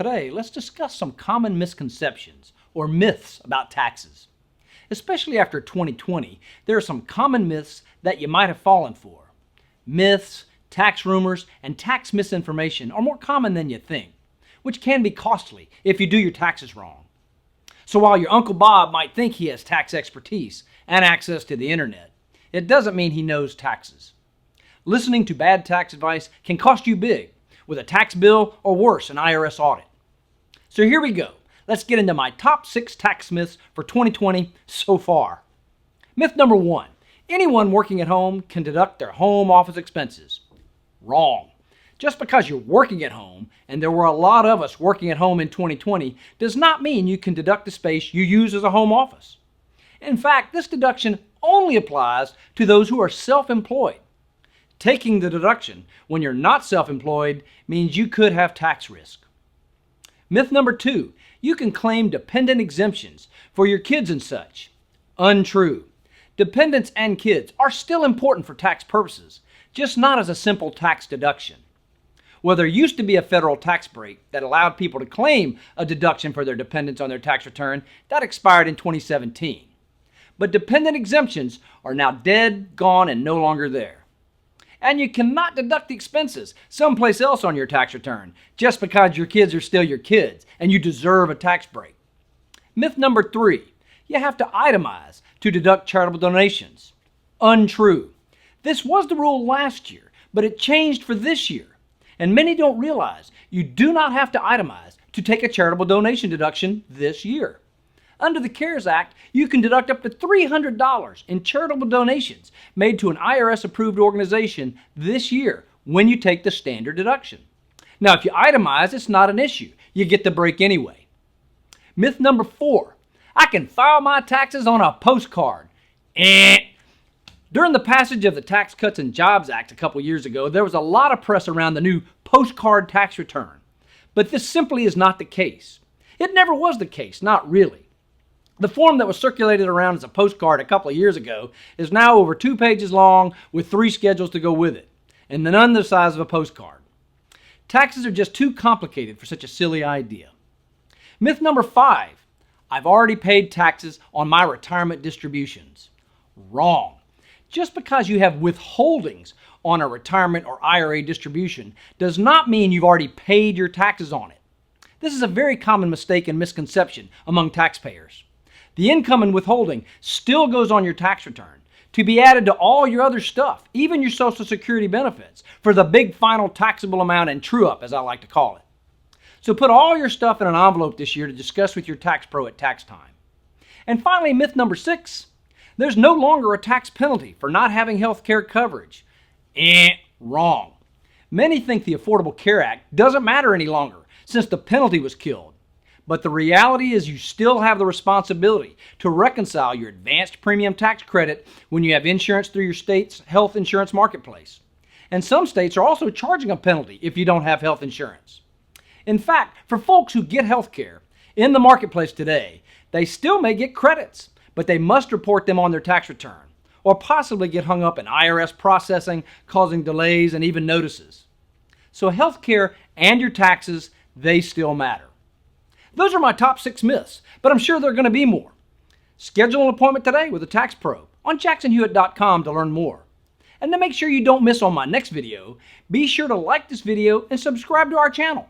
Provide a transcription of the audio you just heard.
Today, let's discuss some common misconceptions or myths about taxes. Especially after 2020, there are some common myths that you might have fallen for. Myths, tax rumors, and tax misinformation are more common than you think, which can be costly if you do your taxes wrong. So while your Uncle Bob might think he has tax expertise and access to the internet, it doesn't mean he knows taxes. Listening to bad tax advice can cost you big, with a tax bill or worse, an IRS audit. So here we go. Let's get into my top 6 tax myths for 2020 so far. Myth number 1, anyone working at home can deduct their home office expenses. Wrong. Just because you're working at home, and there were a lot of us working at home in 2020, does not mean you can deduct the space you use as a home office. In fact, this deduction only applies to those who are self-employed. Taking the deduction when you're not self-employed means you could have tax risk. Myth number 2, you can claim dependent exemptions for your kids and such. Untrue. Dependents and kids are still important for tax purposes, just not as a simple tax deduction. Well, there used to be a federal tax break that allowed people to claim a deduction for their dependents on their tax return. That expired in 2017. But dependent exemptions are now dead, gone, and no longer there. And you cannot deduct the expenses someplace else on your tax return just because your kids are still your kids and you deserve a tax break. Myth number 3, you have to itemize to deduct charitable donations. Untrue. This was the rule last year, but it changed for this year. And many don't realize you do not have to itemize to take a charitable donation deduction this year. Under the CARES Act, you can deduct up to $300 in charitable donations made to an IRS-approved organization this year when you take the standard deduction. Now, if you itemize, it's not an issue. You get the break anyway. Myth number 4, I can file my taxes on a postcard. During the passage of the Tax Cuts and Jobs Act a couple years ago, there was a lot of press around the new postcard tax return. But this simply is not the case. It never was the case, not really. The form that was circulated around as a postcard a couple of years ago is now over 2 pages long with 3 schedules to go with it, and none the size of a postcard. Taxes are just too complicated for such a silly idea. Myth number 5, I've already paid taxes on my retirement distributions. Wrong. Just because you have withholdings on a retirement or IRA distribution does not mean you've already paid your taxes on it. This is a very common mistake and misconception among taxpayers. The income and withholding still goes on your tax return to be added to all your other stuff, even your Social Security benefits, for the big final taxable amount and true-up, as I like to call it. So put all your stuff in an envelope this year to discuss with your tax pro at tax time. And finally, myth number 6, there's no longer a tax penalty for not having health care coverage. Wrong. Many think the Affordable Care Act doesn't matter any longer since the penalty was killed. But the reality is you still have the responsibility to reconcile your advanced premium tax credit when you have insurance through your state's health insurance marketplace. And some states are also charging a penalty if you don't have health insurance. In fact, for folks who get health care in the marketplace today, they still may get credits, but they must report them on their tax return, or possibly get hung up in IRS processing, causing delays and even notices. So health care and your taxes, they still matter. Those are my top 6 myths, but I'm sure there are going to be more. Schedule an appointment today with a tax pro on jacksonhewitt.com to learn more. And to make sure you don't miss on my next video, be sure to like this video and subscribe to our channel.